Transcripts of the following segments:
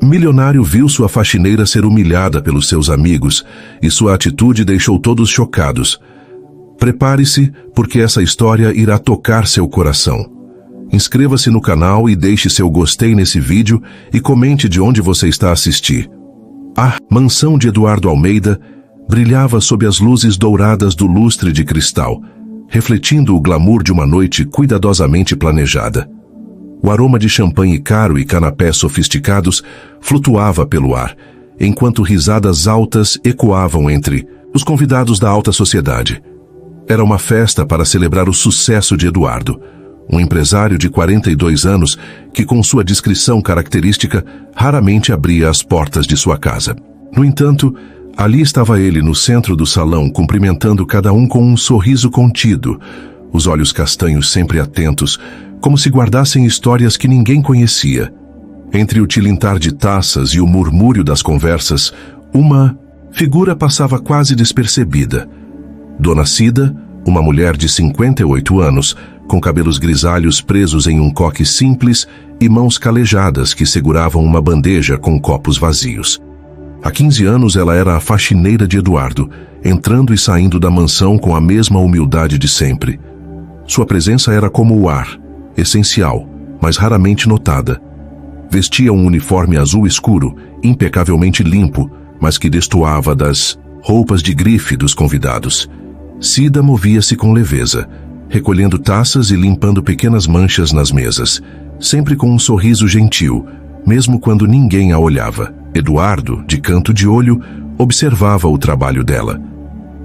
milionário viu sua faxineira ser humilhada pelos seus amigos e sua atitude deixou todos chocados. Prepare-se, porque essa história irá tocar seu coração. Inscreva-se no canal e deixe seu gostei nesse vídeo e comente de onde você está a assistir. A mansão de Eduardo Almeida brilhava sob as luzes douradas do lustre de cristal, refletindo o glamour de uma noite cuidadosamente planejada. O aroma de champanhe caro e canapés sofisticados flutuava pelo ar, enquanto risadas altas ecoavam entre os convidados da alta sociedade. Era uma festa para celebrar o sucesso de Eduardo, um empresário de 42 anos que, com sua discrição característica, raramente abria as portas de sua casa. No entanto, ali estava ele no centro do salão, cumprimentando cada um com um sorriso contido, os olhos castanhos sempre atentos, como se guardassem histórias que ninguém conhecia. Entre o tilintar de taças e o murmúrio das conversas, uma figura passava quase despercebida. Dona Cida, uma mulher de 58 anos, com cabelos grisalhos presos em um coque simples e mãos calejadas que seguravam uma bandeja com copos vazios. Há 15 anos ela era a faxineira de Eduardo, entrando e saindo da mansão com a mesma humildade de sempre. Sua presença era como o ar, essencial, mas raramente notada. Vestia um uniforme azul escuro, impecavelmente limpo, mas que destoava das roupas de grife dos convidados. Cida movia-se com leveza, recolhendo taças e limpando pequenas manchas nas mesas, sempre com um sorriso gentil, mesmo quando ninguém a olhava. Eduardo, de canto de olho, observava o trabalho dela.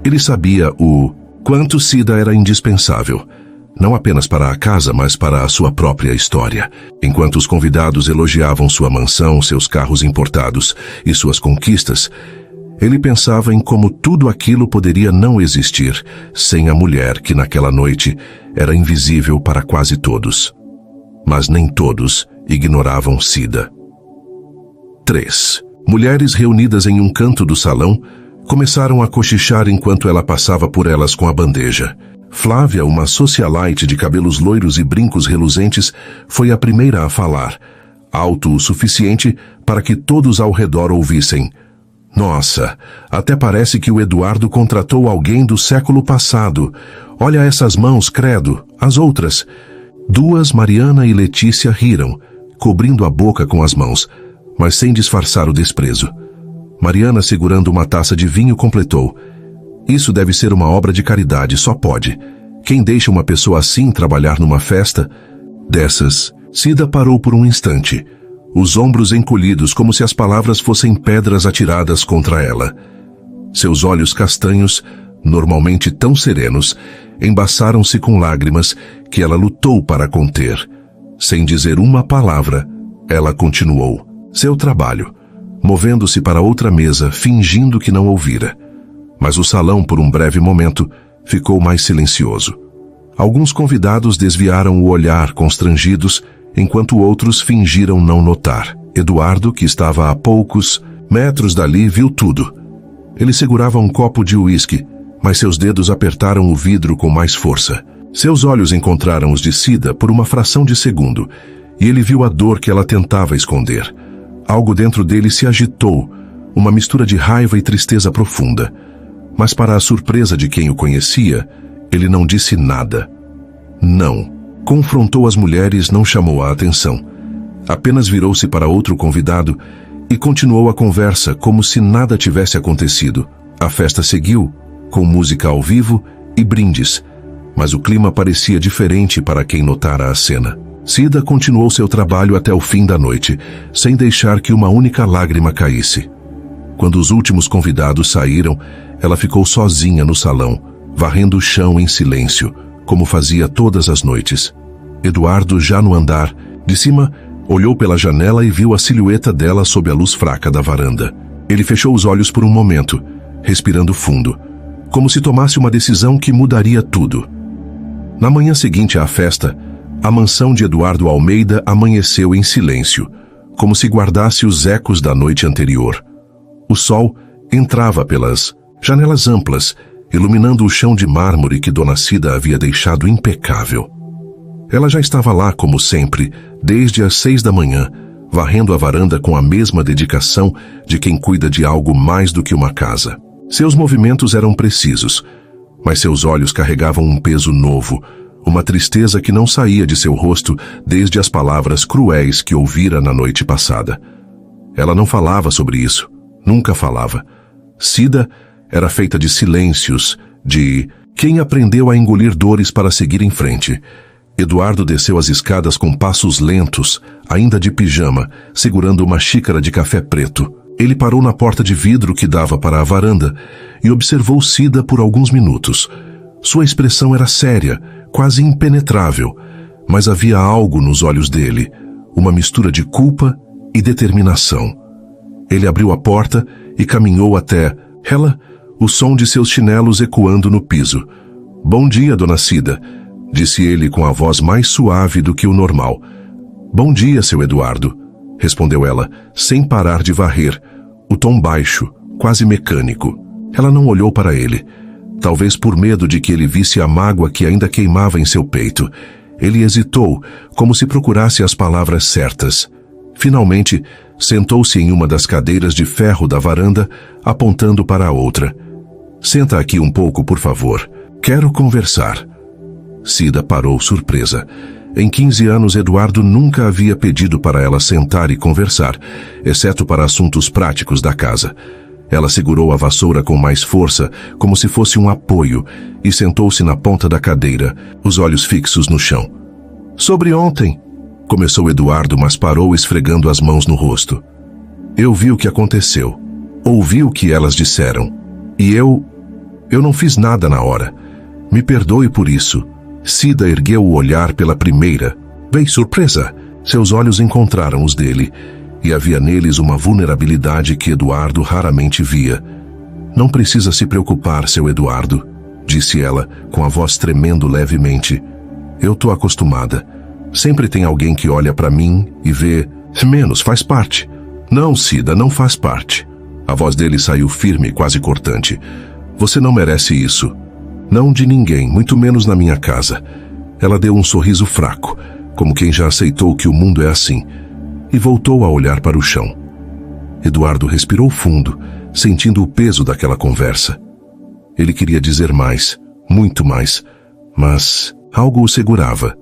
Ele sabia o quanto Cida era indispensável, não apenas para a casa, mas para a sua própria história. Enquanto os convidados elogiavam sua mansão, seus carros importados e suas conquistas, ele pensava em como tudo aquilo poderia não existir sem a mulher que naquela noite era invisível para quase todos. Mas nem todos ignoravam Cida. 3. Mulheres reunidas em um canto do salão começaram a cochichar enquanto ela passava por elas com a bandeja. Flávia, uma socialite de cabelos loiros e brincos reluzentes, foi a primeira a falar, alto o suficiente para que todos ao redor ouvissem. Nossa, até parece que o Eduardo contratou alguém do século passado. Olha essas mãos, credo, as outras. Duas, Mariana e Letícia, riram, cobrindo a boca com as mãos, mas sem disfarçar o desprezo. Mariana, segurando uma taça de vinho, completou. Isso deve ser uma obra de caridade, só pode. Quem deixa uma pessoa assim trabalhar numa festa dessas? Cida parou por um instante, os ombros encolhidos como se as palavras fossem pedras atiradas contra ela. Seus olhos castanhos, normalmente tão serenos, embaçaram-se com lágrimas que ela lutou para conter. Sem dizer uma palavra, ela continuou seu trabalho, movendo-se para outra mesa, fingindo que não ouvira. Mas o salão, por um breve momento, ficou mais silencioso. Alguns convidados desviaram o olhar, constrangidos, enquanto outros fingiram não notar. Eduardo, que estava a poucos metros dali, viu tudo. Ele segurava um copo de uísque, mas seus dedos apertaram o vidro com mais força. Seus olhos encontraram os de Cida por uma fração de segundo, e ele viu a dor que ela tentava esconder. Algo dentro dele se agitou, uma mistura de raiva e tristeza profunda. Mas para a surpresa de quem o conhecia, ele não disse nada. Não. Confrontou as mulheres, não chamou a atenção. Apenas virou-se para outro convidado e continuou a conversa como se nada tivesse acontecido. A festa seguiu, com música ao vivo e brindes, mas o clima parecia diferente para quem notara a cena. Cida continuou seu trabalho até o fim da noite, sem deixar que uma única lágrima caísse. Quando os últimos convidados saíram, ela ficou sozinha no salão, varrendo o chão em silêncio, como fazia todas as noites. Eduardo, já no andar, de cima, olhou pela janela e viu a silhueta dela sob a luz fraca da varanda. Ele fechou os olhos por um momento, respirando fundo, como se tomasse uma decisão que mudaria tudo. Na manhã seguinte à festa, a mansão de Eduardo Almeida amanheceu em silêncio, como se guardasse os ecos da noite anterior. O sol entrava pelas janelas amplas, iluminando o chão de mármore que Dona Cida havia deixado impecável. Ela já estava lá, como sempre, desde as 6 da manhã, varrendo a varanda com a mesma dedicação de quem cuida de algo mais do que uma casa. Seus movimentos eram precisos, mas seus olhos carregavam um peso novo, uma tristeza que não saía de seu rosto desde as palavras cruéis que ouvira na noite passada. Ela não falava sobre isso, nunca falava. Cida era feita de silêncios, de quem aprendeu a engolir dores para seguir em frente. Eduardo desceu as escadas com passos lentos, ainda de pijama, segurando uma xícara de café preto. Ele parou na porta de vidro que dava para a varanda e observou Cida por alguns minutos. Sua expressão era séria, quase impenetrável, mas havia algo nos olhos dele, uma mistura de culpa e determinação. Ele abriu a porta e caminhou até ela, o som de seus chinelos ecoando no piso. "Bom dia, dona Cida", disse ele com a voz mais suave do que o normal. "Bom dia, seu Eduardo", respondeu ela, sem parar de varrer, o tom baixo, quase mecânico. Ela não olhou para ele, talvez por medo de que ele visse a mágoa que ainda queimava em seu peito. Ele hesitou, como se procurasse as palavras certas. Finalmente, sentou-se em uma das cadeiras de ferro da varanda, apontando para a outra. "Senta aqui um pouco, por favor. Quero conversar." Cida parou surpresa. Em 15 anos, Eduardo nunca havia pedido para ela sentar e conversar, exceto para assuntos práticos da casa. Ela segurou a vassoura com mais força, como se fosse um apoio, e sentou-se na ponta da cadeira, os olhos fixos no chão. "Sobre ontem", começou Eduardo, mas parou esfregando as mãos no rosto. "Eu vi o que aconteceu. Ouvi o que elas disseram. E eu não fiz nada na hora. Me perdoe por isso." Cida ergueu o olhar pela primeira. Bem surpresa, seus olhos encontraram os dele, e havia neles uma vulnerabilidade que Eduardo raramente via. "Não precisa se preocupar, seu Eduardo", disse ela, com a voz tremendo levemente. "Eu tô acostumada. Sempre tem alguém que olha para mim e vê... Menos, faz parte." "Não, Cida, não faz parte." A voz dele saiu firme, quase cortante. "Você não merece isso. Não de ninguém, muito menos na minha casa." Ela deu um sorriso fraco, como quem já aceitou que o mundo é assim, e voltou a olhar para o chão. Eduardo respirou fundo, sentindo o peso daquela conversa. Ele queria dizer mais, muito mais, mas algo o segurava.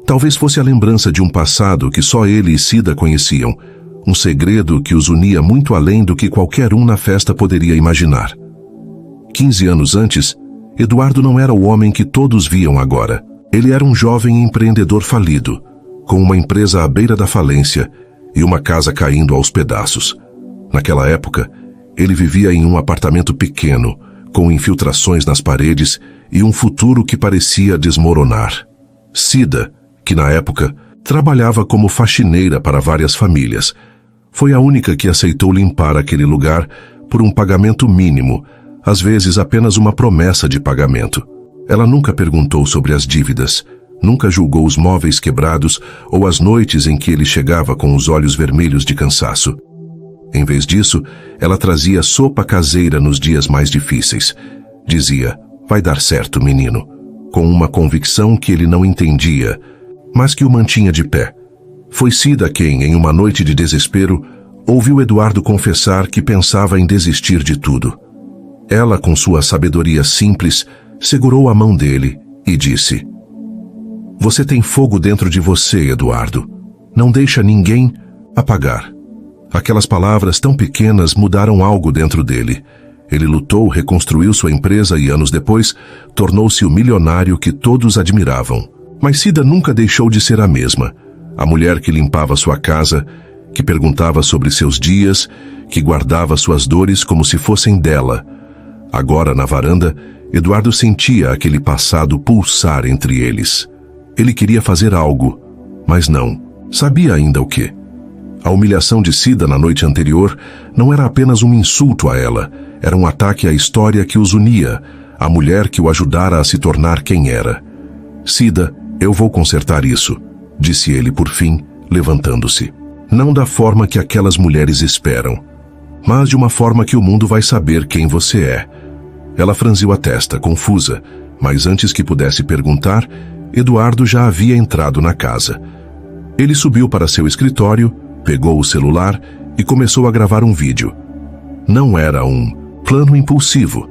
Talvez fosse a lembrança de um passado que só ele e Cida conheciam, um segredo que os unia muito além do que qualquer um na festa poderia imaginar. 15 anos antes, Eduardo não era o homem que todos viam agora. Ele era um jovem empreendedor falido, com uma empresa à beira da falência e uma casa caindo aos pedaços. Naquela época, ele vivia em um apartamento pequeno, com infiltrações nas paredes e um futuro que parecia desmoronar. Cida, que na época trabalhava como faxineira para várias famílias, foi a única que aceitou limpar aquele lugar por um pagamento mínimo, às vezes apenas uma promessa de pagamento. Ela nunca perguntou sobre as dívidas, nunca julgou os móveis quebrados ou as noites em que ele chegava com os olhos vermelhos de cansaço. Em vez disso, ela trazia sopa caseira nos dias mais difíceis. Dizia, "Vai dar certo, menino", com uma convicção que ele não entendia, mas que o mantinha de pé. Foi Cida quem, em uma noite de desespero, ouviu Eduardo confessar que pensava em desistir de tudo. Ela, com sua sabedoria simples, segurou a mão dele e disse, "Você tem fogo dentro de você, Eduardo. Não deixa ninguém apagar." Aquelas palavras tão pequenas mudaram algo dentro dele. Ele lutou, reconstruiu sua empresa e, anos depois, tornou-se o milionário que todos admiravam. Mas Cida nunca deixou de ser a mesma. A mulher que limpava sua casa, que perguntava sobre seus dias, que guardava suas dores como se fossem dela. Agora, na varanda, Eduardo sentia aquele passado pulsar entre eles. Ele queria fazer algo, mas não sabia ainda o quê. A humilhação de Cida na noite anterior não era apenas um insulto a ela, era um ataque à história que os unia, à mulher que o ajudara a se tornar quem era. "Cida, eu vou consertar isso", disse ele por fim, levantando-se. "Não da forma que aquelas mulheres esperam, mas de uma forma que o mundo vai saber quem você é." Ela franziu a testa, confusa, mas antes que pudesse perguntar, Eduardo já havia entrado na casa. Ele subiu para seu escritório, pegou o celular e começou a gravar um vídeo. Não era um plano impulsivo.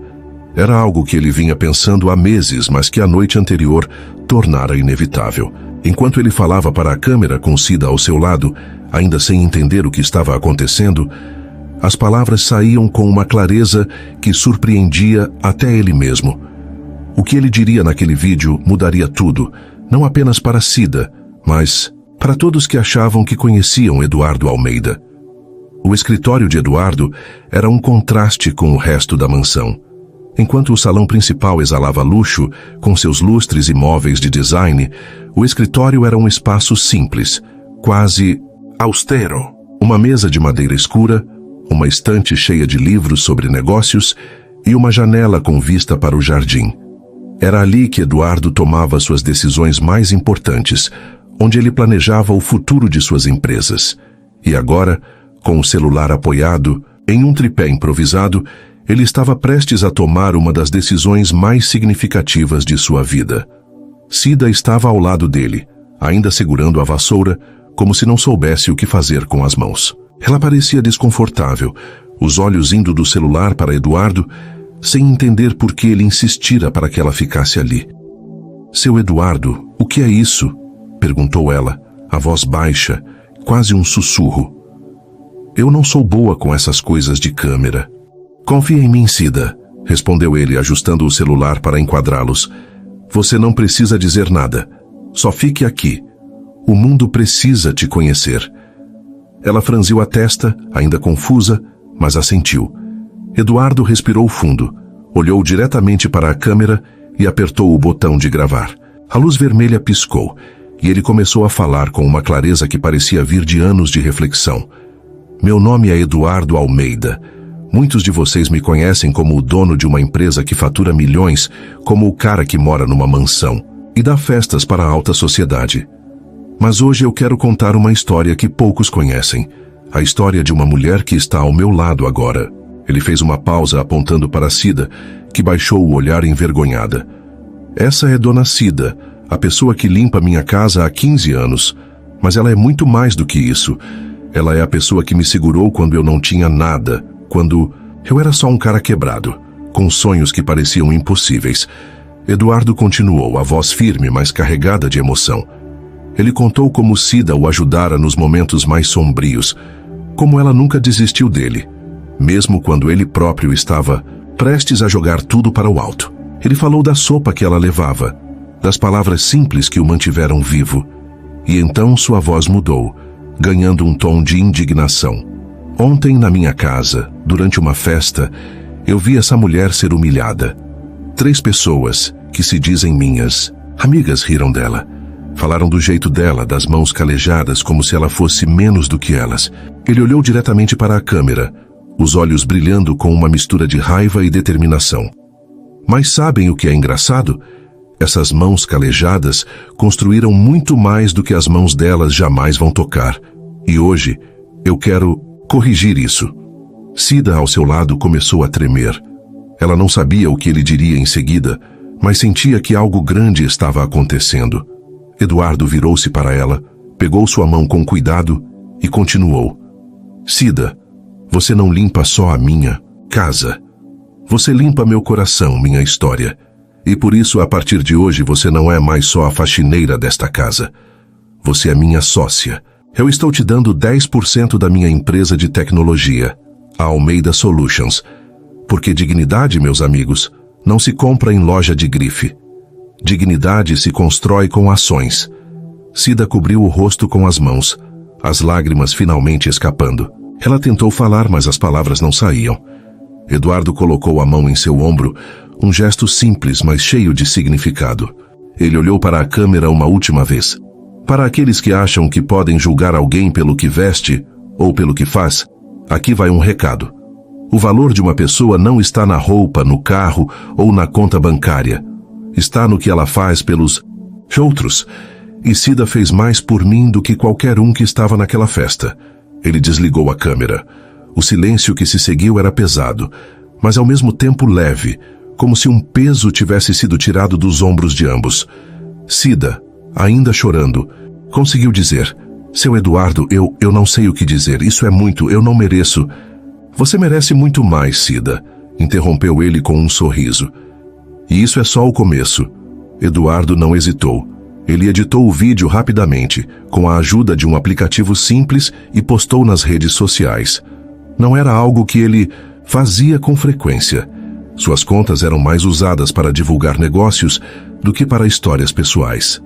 Era algo que ele vinha pensando há meses, mas que a noite anterior tornara inevitável. Enquanto ele falava para a câmera com Sida ao seu lado, ainda sem entender o que estava acontecendo, as palavras saíam com uma clareza que surpreendia até ele mesmo. O que ele diria naquele vídeo mudaria tudo, não apenas para Sida, mas para todos que achavam que conheciam Eduardo Almeida. O escritório de Eduardo era um contraste com o resto da mansão. Enquanto o salão principal exalava luxo, com seus lustres e móveis de design, o escritório era um espaço simples, quase austero. Uma mesa de madeira escura, uma estante cheia de livros sobre negócios e uma janela com vista para o jardim. Era ali que Eduardo tomava suas decisões mais importantes, onde ele planejava o futuro de suas empresas. E agora, com o celular apoiado em um tripé improvisado, ele estava prestes a tomar uma das decisões mais significativas de sua vida. Sida estava ao lado dele, ainda segurando a vassoura, como se não soubesse o que fazer com as mãos. Ela parecia desconfortável, os olhos indo do celular para Eduardo, sem entender por que ele insistira para que ela ficasse ali. "Seu Eduardo, o que é isso?" perguntou ela, a voz baixa, quase um sussurro. "Eu não sou boa com essas coisas de câmera." "Confia em mim, Sida", respondeu ele, ajustando o celular para enquadrá-los. "Você não precisa dizer nada. Só fique aqui. O mundo precisa te conhecer." Ela franziu a testa, ainda confusa, mas assentiu. Eduardo respirou fundo, olhou diretamente para a câmera e apertou o botão de gravar. A luz vermelha piscou, e ele começou a falar com uma clareza que parecia vir de anos de reflexão. "Meu nome é Eduardo Almeida. Muitos de vocês me conhecem como o dono de uma empresa que fatura milhões, como o cara que mora numa mansão e dá festas para a alta sociedade. Mas hoje eu quero contar uma história que poucos conhecem. A história de uma mulher que está ao meu lado agora." Ele fez uma pausa apontando para Sida, que baixou o olhar envergonhada. "Essa é Dona Sida, a pessoa que limpa minha casa há 15 anos. Mas ela é muito mais do que isso. Ela é a pessoa que me segurou quando eu não tinha nada, quando eu era só um cara quebrado, com sonhos que pareciam impossíveis." Eduardo continuou, a voz firme, mas carregada de emoção. Ele contou como Sida o ajudara nos momentos mais sombrios, como ela nunca desistiu dele, mesmo quando ele próprio estava prestes a jogar tudo para o alto. Ele falou da sopa que ela levava, das palavras simples que o mantiveram vivo. E então sua voz mudou, ganhando um tom de indignação. "Ontem, na minha casa, durante uma festa, eu vi essa mulher ser humilhada. 3 pessoas, que se dizem minhas amigas, riram dela. Falaram do jeito dela, das mãos calejadas, como se ela fosse menos do que elas." Ele olhou diretamente para a câmera, os olhos brilhando com uma mistura de raiva e determinação. "Mas sabem o que é engraçado? Essas mãos calejadas construíram muito mais do que as mãos delas jamais vão tocar. E hoje, eu quero corrigir isso." Sida, ao seu lado, começou a tremer. Ela não sabia o que ele diria em seguida, mas sentia que algo grande estava acontecendo. Eduardo virou-se para ela, pegou sua mão com cuidado e continuou. "Sida, você não limpa só a minha casa. Você limpa meu coração, minha história. E por isso, a partir de hoje, você não é mais só a faxineira desta casa. Você é minha sócia. Eu estou te dando 10% da minha empresa de tecnologia, a Almeida Solutions. Porque dignidade, meus amigos, não se compra em loja de grife. Dignidade se constrói com ações." Sida cobriu o rosto com as mãos, as lágrimas finalmente escapando. Ela tentou falar, mas as palavras não saíam. Eduardo colocou a mão em seu ombro, um gesto simples, mas cheio de significado. Ele olhou para a câmera uma última vez. "Para aqueles que acham que podem julgar alguém pelo que veste ou pelo que faz, aqui vai um recado. O valor de uma pessoa não está na roupa, no carro ou na conta bancária. Está no que ela faz pelos outros. E Sida fez mais por mim do que qualquer um que estava naquela festa." Ele desligou a câmera. O silêncio que se seguiu era pesado, mas ao mesmo tempo leve, como se um peso tivesse sido tirado dos ombros de ambos. Sida, ainda chorando, conseguiu dizer: Seu Eduardo, eu não sei o que dizer. Isso é muito, eu não mereço. Você merece muito mais, Cida, interrompeu ele com um sorriso. E isso é só o começo. Eduardo não hesitou. Ele editou o vídeo rapidamente, com a ajuda de um aplicativo simples e postou nas redes sociais. Não era algo que ele fazia com frequência. Suas contas eram mais usadas para divulgar negócios do que para histórias pessoais.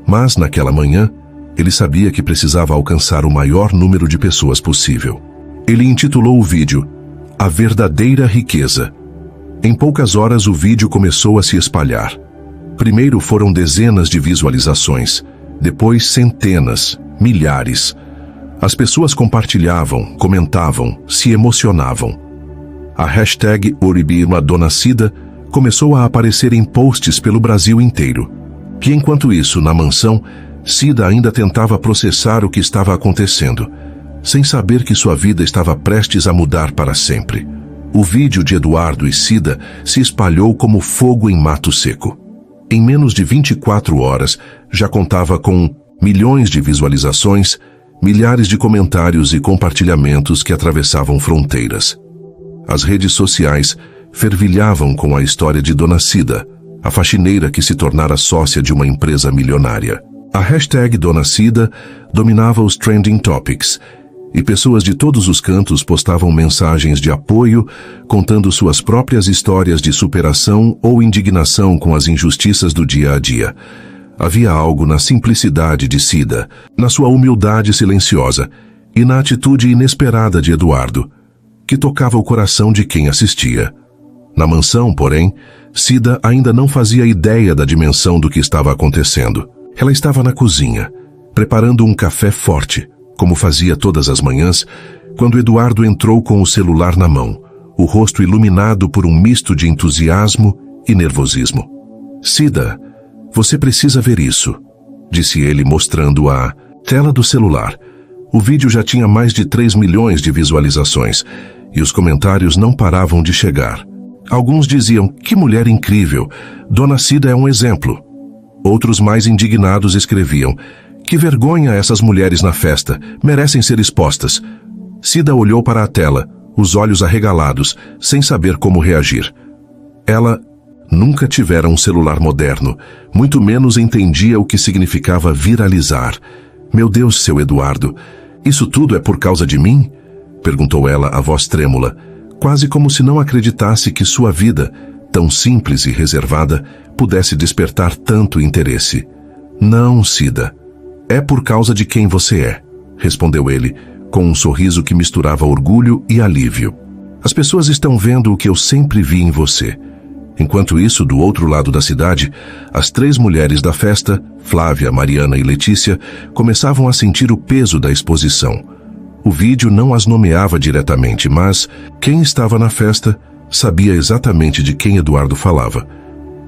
Mas, naquela manhã, ele sabia que precisava alcançar o maior número de pessoas possível. Ele intitulou o vídeo A Verdadeira Riqueza. Em poucas horas o vídeo começou a se espalhar. Primeiro foram dezenas de visualizações, depois centenas, milhares. As pessoas compartilhavam, comentavam, se emocionavam. A hashtag Oribirma Dona Cida começou a aparecer em posts pelo Brasil inteiro. E enquanto isso, na mansão, Cida ainda tentava processar o que estava acontecendo, sem saber que sua vida estava prestes a mudar para sempre. O vídeo de Eduardo e Cida se espalhou como fogo em mato seco. Em menos de 24 horas, já contava com milhões de visualizações, milhares de comentários e compartilhamentos que atravessavam fronteiras. As redes sociais fervilhavam com a história de Dona Cida, a faxineira que se tornara sócia de uma empresa milionária. A hashtag Dona Cida dominava os trending topics, e pessoas de todos os cantos postavam mensagens de apoio, contando suas próprias histórias de superação ou indignação com as injustiças do dia a dia. Havia algo na simplicidade de Cida, na sua humildade silenciosa e na atitude inesperada de Eduardo, que tocava o coração de quem assistia. Na mansão, porém, Cida ainda não fazia ideia da dimensão do que estava acontecendo. Ela estava na cozinha, preparando um café forte, como fazia todas as manhãs, quando Eduardo entrou com o celular na mão, o rosto iluminado por um misto de entusiasmo e nervosismo. Cida, você precisa ver isso, disse ele mostrando a tela do celular. O vídeo já tinha mais de 3 milhões de visualizações e os comentários não paravam de chegar. Alguns diziam, que mulher incrível, Dona Cida é um exemplo. Outros mais indignados escreviam, que vergonha essas mulheres na festa, merecem ser expostas. Cida olhou para a tela, os olhos arregalados, sem saber como reagir. Ela nunca tivera um celular moderno, muito menos entendia o que significava viralizar. Meu Deus, seu Eduardo, isso tudo é por causa de mim? Perguntou ela, a voz trêmula, quase como se não acreditasse que sua vida, tão simples e reservada, pudesse despertar tanto interesse. Não, Cida. É por causa de quem você é, respondeu ele, com um sorriso que misturava orgulho e alívio. As pessoas estão vendo o que eu sempre vi em você. Enquanto isso, do outro lado da cidade, as 3 mulheres da festa, Flávia, Mariana e Letícia, começavam a sentir o peso da exposição. O vídeo não as nomeava diretamente, mas quem estava na festa sabia exatamente de quem Eduardo falava.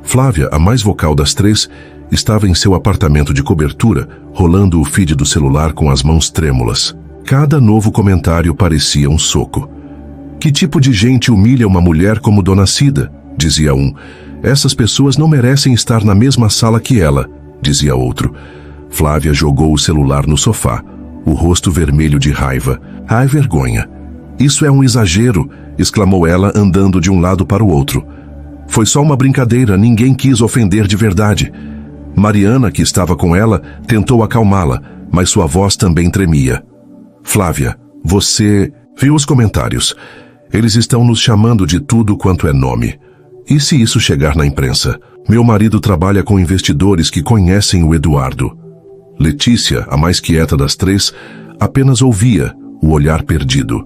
Flávia, a mais vocal das 3, estava em seu apartamento de cobertura, rolando o feed do celular com as mãos trêmulas. Cada novo comentário parecia um soco. Que tipo de gente humilha uma mulher como Dona Cida? Dizia um. Essas pessoas não merecem estar na mesma sala que ela, dizia outro. Flávia jogou o celular no sofá, o rosto vermelho de raiva. Ai, vergonha. Isso é um exagero, exclamou ela, andando de um lado para o outro. Foi só uma brincadeira, ninguém quis ofender de verdade. Mariana, que estava com ela, tentou acalmá-la, mas sua voz também tremia. Flávia, você viu os comentários. Eles estão nos chamando de tudo quanto é nome. E se isso chegar na imprensa? Meu marido trabalha com investidores que conhecem o Eduardo. Letícia, a mais quieta das 3, apenas ouvia, o olhar perdido.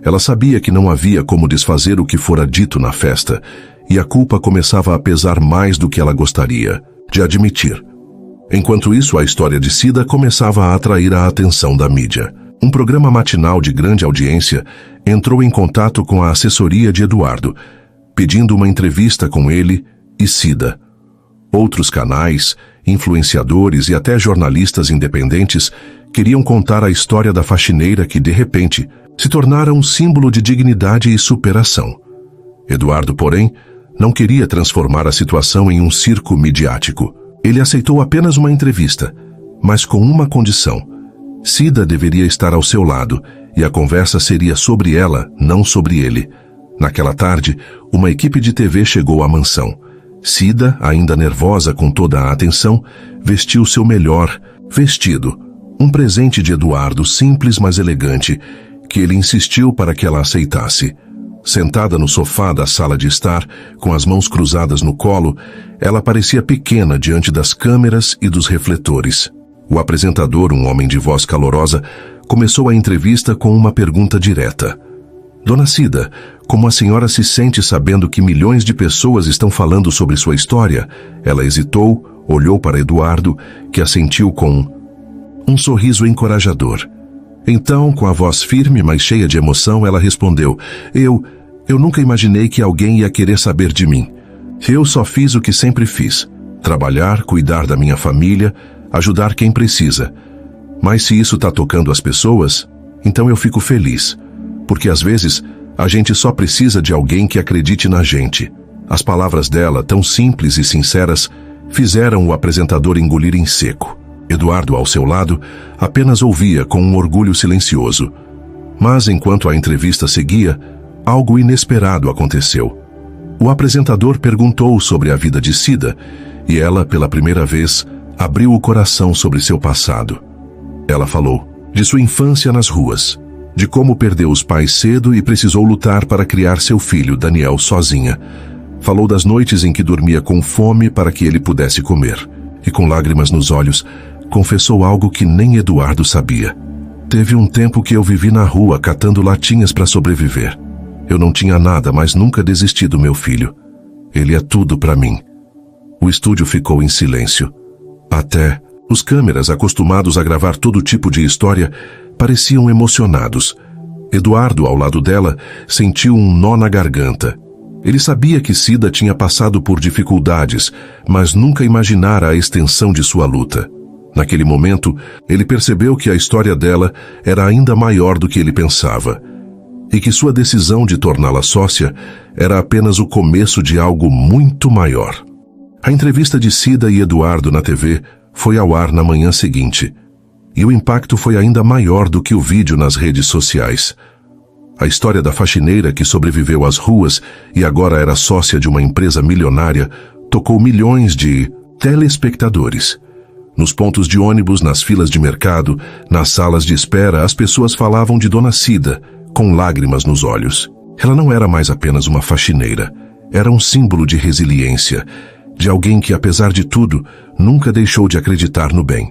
Ela sabia que não havia como desfazer o que fora dito na festa, e a culpa começava a pesar mais do que ela gostaria de admitir. Enquanto isso, a história de Cida começava a atrair a atenção da mídia. Um programa matinal de grande audiência entrou em contato com a assessoria de Eduardo, pedindo uma entrevista com ele e Cida. Outros canais, influenciadores e até jornalistas independentes queriam contar a história da faxineira que, de repente, se tornara um símbolo de dignidade e superação. Eduardo, porém, não queria transformar a situação em um circo midiático. Ele aceitou apenas uma entrevista, mas com uma condição: Cida deveria estar ao seu lado, e a conversa seria sobre ela, não sobre ele. Naquela tarde, uma equipe de TV chegou à mansão. Cida, ainda nervosa com toda a atenção, vestiu seu melhor vestido, um presente de Eduardo simples mas elegante, que ele insistiu para que ela aceitasse. Sentada no sofá da sala de estar, com as mãos cruzadas no colo, ela parecia pequena diante das câmeras e dos refletores. O apresentador, um homem de voz calorosa, começou a entrevista com uma pergunta direta. Dona Cida, como a senhora se sente sabendo que milhões de pessoas estão falando sobre sua história? Ela hesitou, olhou para Eduardo, que assentiu com um sorriso encorajador. Então, com a voz firme, mas cheia de emoção, ela respondeu: Eu nunca imaginei que alguém ia querer saber de mim. Eu só fiz o que sempre fiz: trabalhar, cuidar da minha família, ajudar quem precisa. Mas se isso está tocando as pessoas, então eu fico feliz. Porque às vezes, a gente só precisa de alguém que acredite na gente. As palavras dela, tão simples e sinceras, fizeram o apresentador engolir em seco. Eduardo, ao seu lado, apenas ouvia com um orgulho silencioso. Mas enquanto a entrevista seguia, algo inesperado aconteceu. O apresentador perguntou sobre a vida de Cida, e ela, pela primeira vez, abriu o coração sobre seu passado. Ela falou de sua infância nas ruas, de como perdeu os pais cedo e precisou lutar para criar seu filho, Daniel, sozinha. Falou das noites em que dormia com fome para que ele pudesse comer, e com lágrimas nos olhos, confessou algo que nem Eduardo sabia. Teve um tempo que eu vivi na rua catando latinhas para sobreviver. Eu não tinha nada, mas nunca desisti do meu filho. Ele é tudo para mim. O estúdio ficou em silêncio. Até os câmeras, acostumados a gravar todo tipo de história, pareciam emocionados. Eduardo, ao lado dela, sentiu um nó na garganta. Ele sabia que Cida tinha passado por dificuldades, mas nunca imaginara a extensão de sua luta. Naquele momento, ele percebeu que a história dela era ainda maior do que ele pensava, e que sua decisão de torná-la sócia era apenas o começo de algo muito maior. A entrevista de Cida e Eduardo na TV foi ao ar na manhã seguinte, e o impacto foi ainda maior do que o vídeo nas redes sociais. A história da faxineira que sobreviveu às ruas e agora era sócia de uma empresa milionária tocou milhões de telespectadores. Nos pontos de ônibus, nas filas de mercado, nas salas de espera, as pessoas falavam de Dona Cida, com lágrimas nos olhos. Ela não era mais apenas uma faxineira. Era um símbolo de resiliência, de alguém que, apesar de tudo, nunca deixou de acreditar no bem.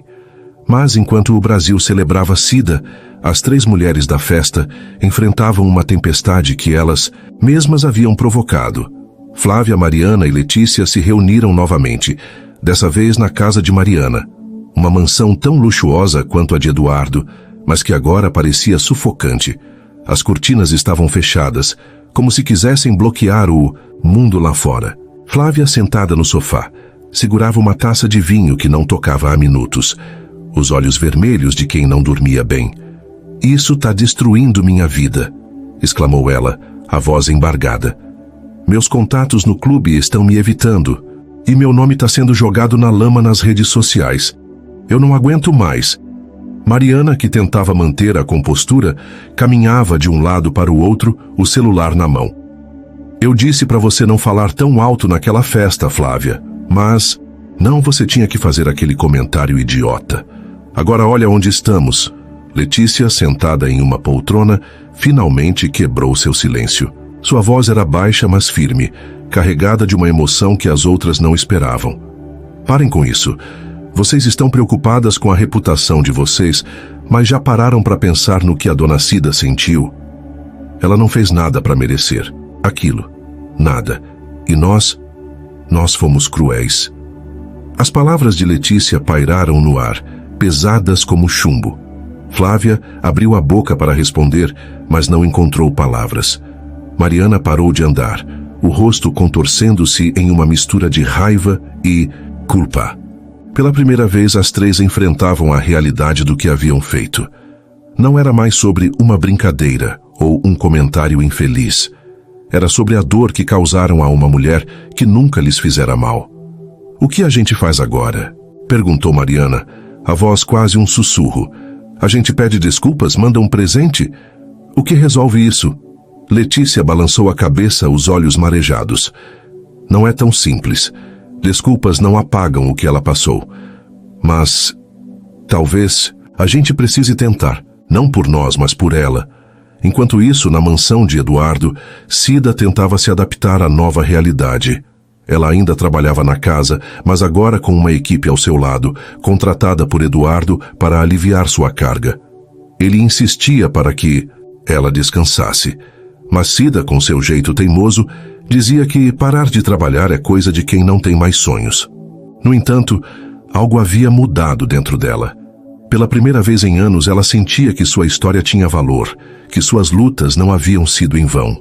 Mas, enquanto o Brasil celebrava Cida, as 3 mulheres da festa enfrentavam uma tempestade que elas mesmas haviam provocado. Flávia, Mariana e Letícia se reuniram novamente, dessa vez na casa de Mariana. Uma mansão tão luxuosa quanto a de Eduardo, mas que agora parecia sufocante. As cortinas estavam fechadas, como se quisessem bloquear o mundo lá fora. Flávia, sentada no sofá, segurava uma taça de vinho que não tocava há minutos, os olhos vermelhos de quem não dormia bem. "Isso está destruindo minha vida", exclamou ela, a voz embargada. "Meus contatos no clube estão me evitando, e meu nome está sendo jogado na lama nas redes sociais. Eu não aguento mais." Mariana, que tentava manter a compostura, caminhava de um lado para o outro, o celular na mão. "Eu disse para você não falar tão alto naquela festa, Flávia, mas não, você tinha que fazer aquele comentário idiota. Agora olha onde estamos." Letícia, sentada em uma poltrona, finalmente quebrou seu silêncio. Sua voz era baixa, mas firme, carregada de uma emoção que as outras não esperavam. "Parem com isso. Vocês estão preocupadas com a reputação de vocês, mas já pararam para pensar no que a Dona Cida sentiu? Ela não fez nada para merecer aquilo. Nada. E nós fomos cruéis." As palavras de Letícia pairaram no ar, pesadas como chumbo. Flávia abriu a boca para responder, mas não encontrou palavras. Mariana parou de andar, o rosto contorcendo-se em uma mistura de raiva e culpa. Pela primeira vez, as 3 enfrentavam a realidade do que haviam feito. Não era mais sobre uma brincadeira ou um comentário infeliz. Era sobre a dor que causaram a uma mulher que nunca lhes fizera mal. "O que a gente faz agora?" perguntou Mariana, a voz quase um sussurro. A gente pede desculpas, manda um presente? O que resolve isso? Letícia balançou a cabeça, os olhos marejados. Não é tão simples. Desculpas não apagam o que ela passou. Mas, talvez, a gente precise tentar. Não por nós, mas por ela. Enquanto isso, na mansão de Eduardo, Cida tentava se adaptar à nova realidade. Ela ainda trabalhava na casa, mas agora com uma equipe ao seu lado, contratada por Eduardo para aliviar sua carga. Ele insistia para que ela descansasse. Mas Cida, com seu jeito teimoso, dizia que parar de trabalhar é coisa de quem não tem mais sonhos. No entanto, algo havia mudado dentro dela. Pela primeira vez em anos, ela sentia que sua história tinha valor, que suas lutas não haviam sido em vão.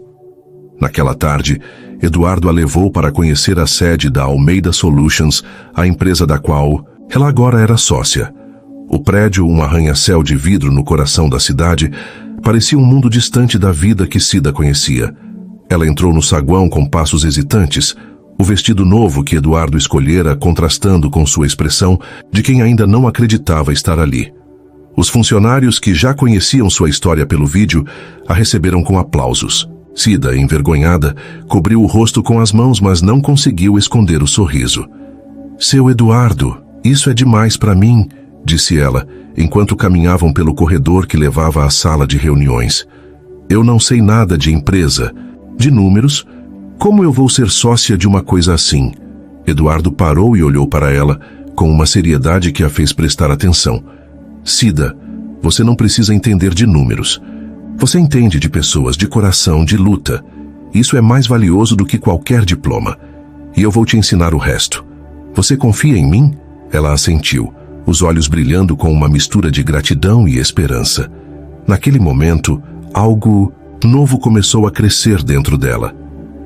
Naquela tarde, Eduardo a levou para conhecer a sede da Almeida Solutions, a empresa da qual ela agora era sócia. O prédio, um arranha-céu de vidro no coração da cidade, parecia um mundo distante da vida que Cida conhecia. Ela entrou no saguão com passos hesitantes, o vestido novo que Eduardo escolhera contrastando com sua expressão de quem ainda não acreditava estar ali. Os funcionários que já conheciam sua história pelo vídeo a receberam com aplausos. Cida, envergonhada, cobriu o rosto com as mãos, mas não conseguiu esconder o sorriso. "Seu Eduardo, isso é demais para mim", disse ela, enquanto caminhavam pelo corredor que levava à sala de reuniões. "Eu não sei nada de empresa, de números. Como eu vou ser sócia de uma coisa assim?" Eduardo parou e olhou para ela, com uma seriedade que a fez prestar atenção. "Cida, você não precisa entender de números. Você entende de pessoas, de coração, de luta. Isso é mais valioso do que qualquer diploma. E eu vou te ensinar o resto. Você confia em mim?" Ela assentiu, os olhos brilhando com uma mistura de gratidão e esperança. Naquele momento, algo novo começou a crescer dentro dela.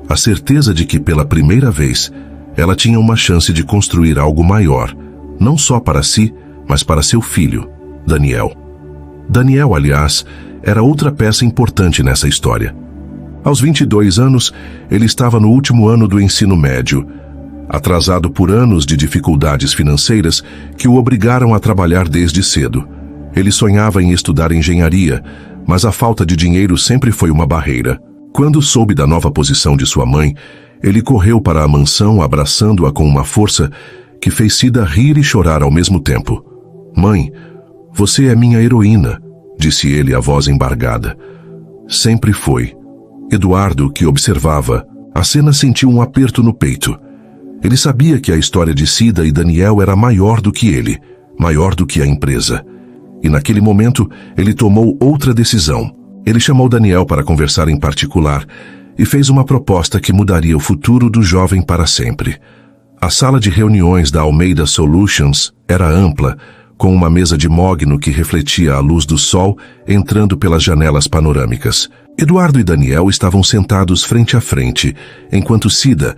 A certeza de que, pela primeira vez, ela tinha uma chance de construir algo maior, não só para si, mas para seu filho, Daniel. Daniel, aliás, era outra peça importante nessa história. Aos 22 anos, ele estava no último ano do ensino médio, atrasado por anos de dificuldades financeiras que o obrigaram a trabalhar desde cedo. Ele sonhava em estudar engenharia, mas a falta de dinheiro sempre foi uma barreira. Quando soube da nova posição de sua mãe, ele correu para a mansão abraçando-a com uma força que fez Cida rir e chorar ao mesmo tempo. "Mãe, você é minha heroína", disse ele, a voz embargada. Sempre foi. Eduardo, que observava a cena, sentiu um aperto no peito. Ele sabia que a história de Cida e Daniel era maior do que ele, maior do que a empresa. E naquele momento, ele tomou outra decisão. Ele chamou Daniel para conversar em particular e fez uma proposta que mudaria o futuro do jovem para sempre. A sala de reuniões da Almeida Solutions era ampla, com uma mesa de mogno que refletia a luz do sol entrando pelas janelas panorâmicas. Eduardo e Daniel estavam sentados frente a frente, enquanto Cida,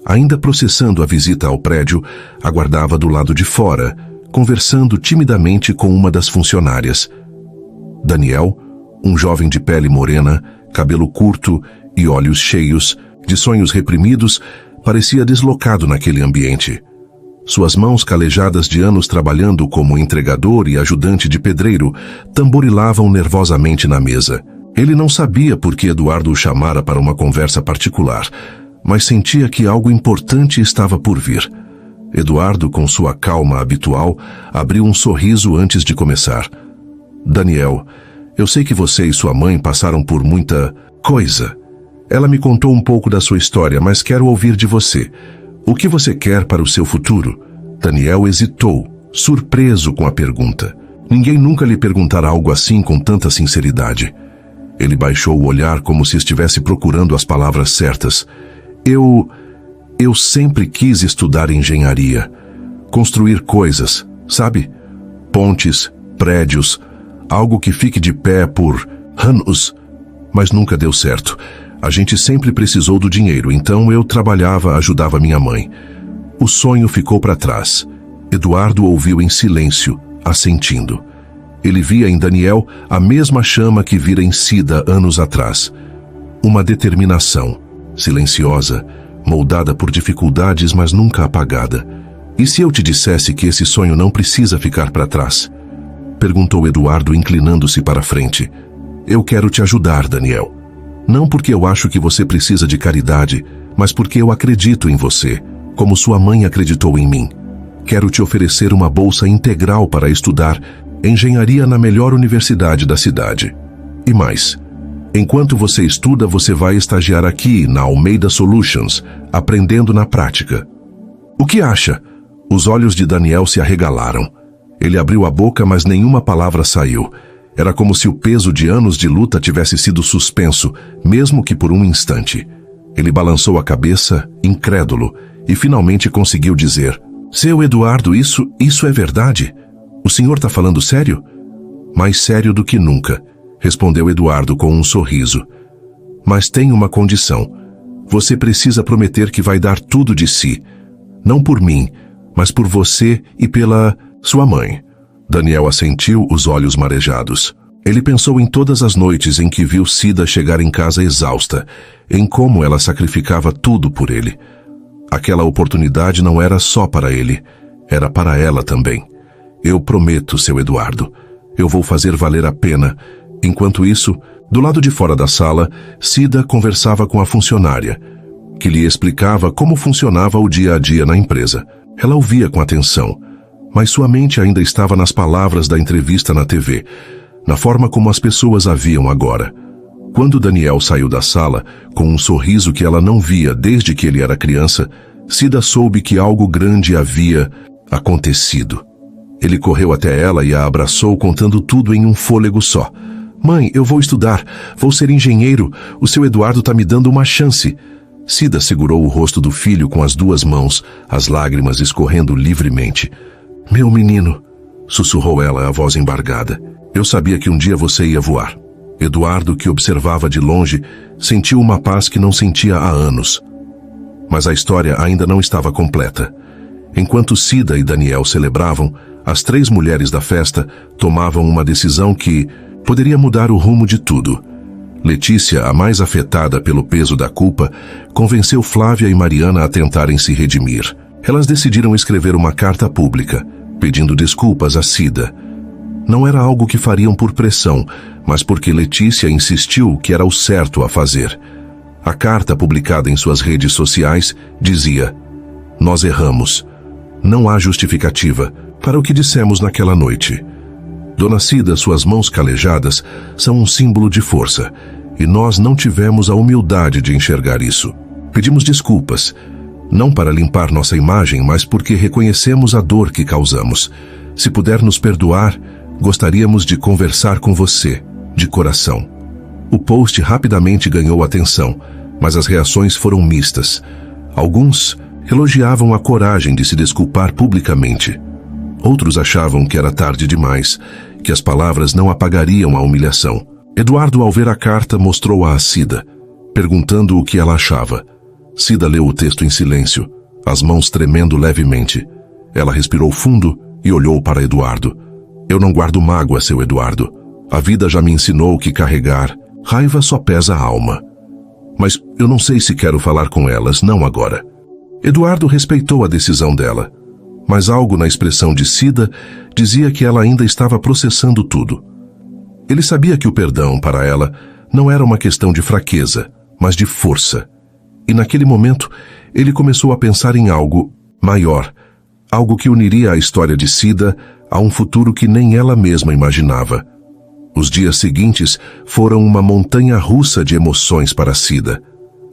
ainda processando a visita ao prédio, aguardava do lado de fora, conversando timidamente com uma das funcionárias. Daniel, um jovem de pele morena, cabelo curto e olhos cheios, de sonhos reprimidos, parecia deslocado naquele ambiente. Suas mãos, calejadas de anos trabalhando como entregador e ajudante de pedreiro, tamborilavam nervosamente na mesa. Ele não sabia por que Eduardo o chamara para uma conversa particular, mas sentia que algo importante estava por vir. Eduardo, com sua calma habitual, abriu um sorriso antes de começar. "Daniel, eu sei que você e sua mãe passaram por muita coisa. Ela me contou um pouco da sua história, mas quero ouvir de você. O que você quer para o seu futuro?" Daniel hesitou, surpreso com a pergunta. Ninguém nunca lhe perguntara algo assim com tanta sinceridade. Ele baixou o olhar como se estivesse procurando as palavras certas. Eu sempre quis estudar engenharia. Construir coisas, sabe? Pontes, prédios, algo que fique de pé por anos. Mas nunca deu certo. A gente sempre precisou do dinheiro, então eu trabalhava, ajudava minha mãe. O sonho ficou para trás. Eduardo ouviu em silêncio, assentindo. Ele via em Daniel a mesma chama que vira em Cida anos atrás. Uma determinação, silenciosa, moldada por dificuldades, mas nunca apagada. E se eu te dissesse que esse sonho não precisa ficar para trás? Perguntou Eduardo, inclinando-se para a frente. Eu quero te ajudar, Daniel. Não porque eu acho que você precisa de caridade, mas porque eu acredito em você, como sua mãe acreditou em mim. Quero te oferecer uma bolsa integral para estudar engenharia na melhor universidade da cidade. E mais, enquanto você estuda, você vai estagiar aqui na Almeida Solutions, aprendendo na prática. O que acha? Os olhos de Daniel se arregalaram. Ele abriu a boca, mas nenhuma palavra saiu. Era como se o peso de anos de luta tivesse sido suspenso, mesmo que por um instante. Ele balançou a cabeça, incrédulo, e finalmente conseguiu dizer: Seu Eduardo, isso é verdade? O senhor está falando sério? Mais sério do que nunca, respondeu Eduardo com um sorriso. Mas tem uma condição. Você precisa prometer que vai dar tudo de si. Não por mim, mas por você e pela sua mãe. Daniel assentiu, os olhos marejados. Ele pensou em todas as noites em que viu Cida chegar em casa exausta, em como ela sacrificava tudo por ele. Aquela oportunidade não era só para ele, era para ela também. Eu prometo, seu Eduardo, eu vou fazer valer a pena. Enquanto isso, do lado de fora da sala, Cida conversava com a funcionária, que lhe explicava como funcionava o dia a dia na empresa. Ela ouvia com atenção, mas sua mente ainda estava nas palavras da entrevista na TV, na forma como as pessoas a viam agora. Quando Daniel saiu da sala, com um sorriso que ela não via desde que ele era criança, Cida soube que algo grande havia acontecido. Ele correu até ela e a abraçou, contando tudo em um fôlego só. Mãe, eu vou estudar, vou ser engenheiro, o seu Eduardo está me dando uma chance. Cida segurou o rosto do filho com as duas mãos, as lágrimas escorrendo livremente. Meu menino, sussurrou ela, a voz embargada. Eu sabia que um dia você ia voar. Eduardo, que observava de longe, sentiu uma paz que não sentia há anos. Mas a história ainda não estava completa. Enquanto Cida e Daniel celebravam, as três mulheres da festa tomavam uma decisão que poderia mudar o rumo de tudo. Letícia, a mais afetada pelo peso da culpa, convenceu Flávia e Mariana a tentarem se redimir. Elas decidiram escrever uma carta pública, pedindo desculpas a Cida. Não era algo que fariam por pressão, mas porque Letícia insistiu que era o certo a fazer. A carta, publicada em suas redes sociais, dizia: Nós erramos. Não há justificativa para o que dissemos naquela noite. Dona Cida, suas mãos calejadas são um símbolo de força, e nós não tivemos a humildade de enxergar isso. Pedimos desculpas, não para limpar nossa imagem, mas porque reconhecemos a dor que causamos. Se puder nos perdoar, gostaríamos de conversar com você, de coração. O post rapidamente ganhou atenção, mas as reações foram mistas. Alguns elogiavam a coragem de se desculpar publicamente. Outros achavam que era tarde demais, que as palavras não apagariam a humilhação. Eduardo, ao ver a carta, mostrou-a a Cida, perguntando o que ela achava. Cida leu o texto em silêncio, as mãos tremendo levemente. Ela respirou fundo e olhou para Eduardo. Eu não guardo mágoa, seu Eduardo. A vida já me ensinou que carregar raiva só pesa a alma. Mas eu não sei se quero falar com elas, não agora. Eduardo respeitou a decisão dela, mas algo na expressão de Cida dizia que ela ainda estava processando tudo. Ele sabia que o perdão, para ela, não era uma questão de fraqueza, mas de força. E naquele momento, ele começou a pensar em algo maior, algo que uniria a história de Cida a um futuro que nem ela mesma imaginava. Os dias seguintes foram uma montanha-russa de emoções para Cida.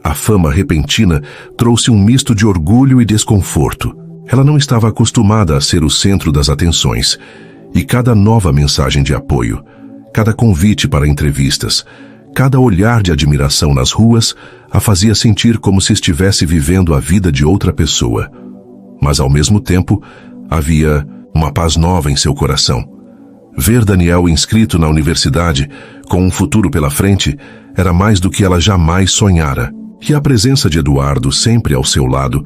A fama repentina trouxe um misto de orgulho e desconforto. Ela não estava acostumada a ser o centro das atenções, e cada nova mensagem de apoio, cada convite para entrevistas, cada olhar de admiração nas ruas a fazia sentir como se estivesse vivendo a vida de outra pessoa. Mas, ao mesmo tempo, havia uma paz nova em seu coração. Ver Daniel inscrito na universidade, com um futuro pela frente, era mais do que ela jamais sonhara. E a presença de Eduardo sempre ao seu lado,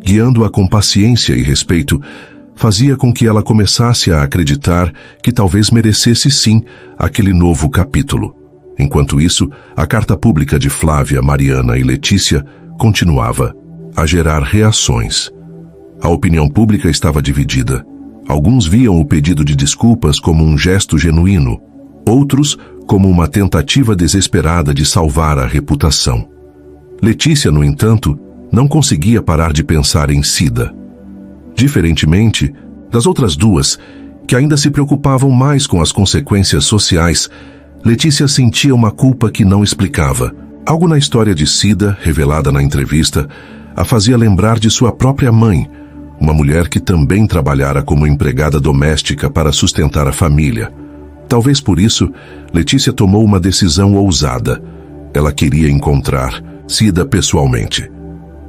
guiando-a com paciência e respeito, fazia com que ela começasse a acreditar que talvez merecesse sim aquele novo capítulo. Enquanto isso, a carta pública de Flávia, Mariana e Letícia continuava a gerar reações. A opinião pública estava dividida. Alguns viam o pedido de desculpas como um gesto genuíno, outros como uma tentativa desesperada de salvar a reputação. Letícia, no entanto, não conseguia parar de pensar em Cida. Diferentemente das outras duas, que ainda se preocupavam mais com as consequências sociais, Letícia sentia uma culpa que não explicava. Algo na história de Cida, revelada na entrevista, a fazia lembrar de sua própria mãe, uma mulher que também trabalhara como empregada doméstica para sustentar a família. Talvez por isso, Letícia tomou uma decisão ousada. Ela queria encontrar Cida pessoalmente.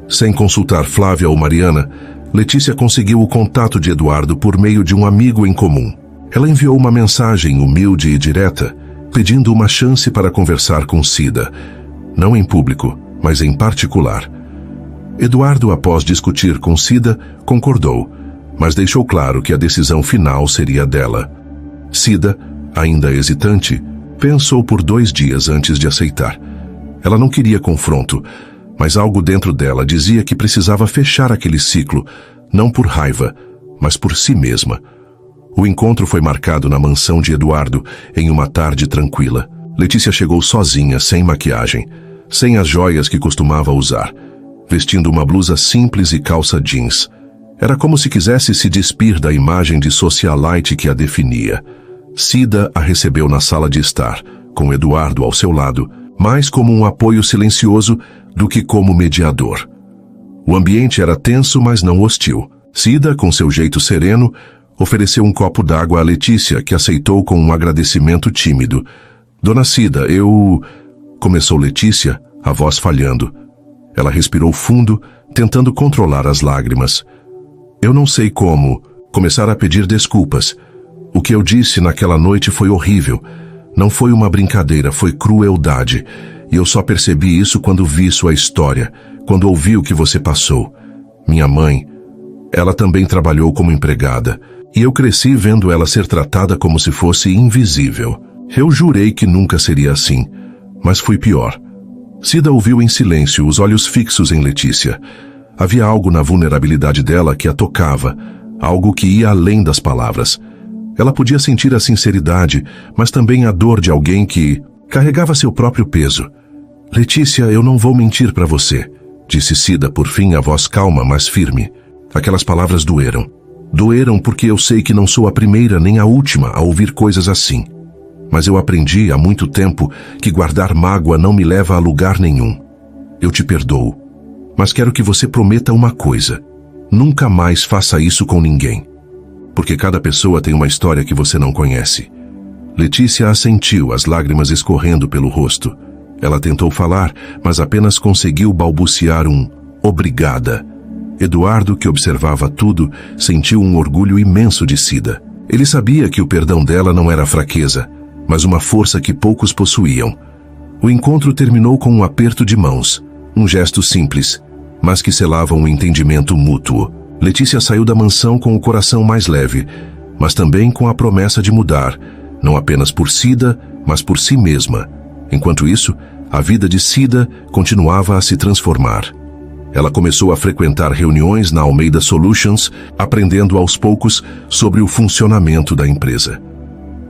Sem consultar Flávia ou Mariana, Letícia conseguiu o contato de Eduardo por meio de um amigo em comum. Ela enviou uma mensagem humilde e direta, pedindo uma chance para conversar com Cida, não em público, mas em particular. Eduardo, após discutir com Cida, concordou, mas deixou claro que a decisão final seria dela. Cida, ainda hesitante, pensou por 2 dias antes de aceitar. Ela não queria confronto, mas algo dentro dela dizia que precisava fechar aquele ciclo, não por raiva, mas por si mesma. O encontro foi marcado na mansão de Eduardo, em uma tarde tranquila. Letícia chegou sozinha, sem maquiagem, sem as joias que costumava usar, vestindo uma blusa simples e calça jeans. Era como se quisesse se despir da imagem de socialite que a definia. Cida a recebeu na sala de estar, com Eduardo ao seu lado, mais como um apoio silencioso do que como mediador. O ambiente era tenso, mas não hostil. Cida, com seu jeito sereno, ofereceu um copo d'água a Letícia, que aceitou com um agradecimento tímido. Dona Cida, começou Letícia, a voz falhando. Ela respirou fundo, tentando controlar as lágrimas. Eu não sei como começar a pedir desculpas. O que eu disse naquela noite foi horrível. Não foi uma brincadeira, foi crueldade. E eu só percebi isso quando vi sua história, quando ouvi o que você passou. Minha mãe, ela também trabalhou como empregada, e eu cresci vendo ela ser tratada como se fosse invisível. Eu jurei que nunca seria assim, mas fui pior. Cida ouviu em silêncio, os olhos fixos em Letícia. Havia algo na vulnerabilidade dela que a tocava, algo que ia além das palavras. Ela podia sentir a sinceridade, mas também a dor de alguém que carregava seu próprio peso. Letícia, eu não vou mentir para você, disse Cida, por fim, a voz calma, mas firme. Aquelas palavras doeram. Doeram porque eu sei que não sou a primeira nem a última a ouvir coisas assim. Mas eu aprendi há muito tempo que guardar mágoa não me leva a lugar nenhum. Eu te perdoo, mas quero que você prometa uma coisa. Nunca mais faça isso com ninguém. Porque cada pessoa tem uma história que você não conhece. Letícia assentiu, as lágrimas escorrendo pelo rosto. Ela tentou falar, mas apenas conseguiu balbuciar um obrigada. Eduardo, que observava tudo, sentiu um orgulho imenso de Cida. Ele sabia que o perdão dela não era fraqueza, mas uma força que poucos possuíam. O encontro terminou com um aperto de mãos, um gesto simples, mas que selava um entendimento mútuo. Letícia saiu da mansão com o coração mais leve, mas também com a promessa de mudar, não apenas por Cida, mas por si mesma. Enquanto isso, a vida de Cida continuava a se transformar. Ela começou a frequentar reuniões na Almeida Solutions, aprendendo aos poucos sobre o funcionamento da empresa.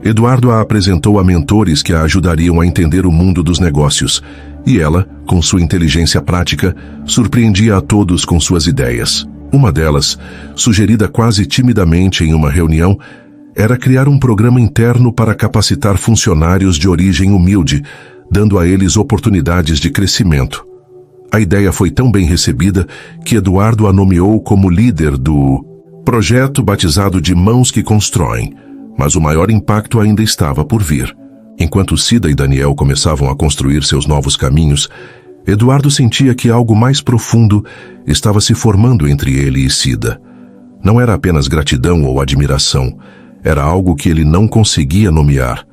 Eduardo a apresentou a mentores que a ajudariam a entender o mundo dos negócios, e ela, com sua inteligência prática, surpreendia a todos com suas ideias. Uma delas, sugerida quase timidamente em uma reunião, era criar um programa interno para capacitar funcionários de origem humilde, dando a eles oportunidades de crescimento. A ideia foi tão bem recebida que Eduardo a nomeou como líder do projeto batizado de Mãos que Constroem, mas o maior impacto ainda estava por vir. Enquanto Cida e Daniel começavam a construir seus novos caminhos, Eduardo sentia que algo mais profundo estava se formando entre ele e Cida. Não era apenas gratidão ou admiração, era algo que ele não conseguia nomear,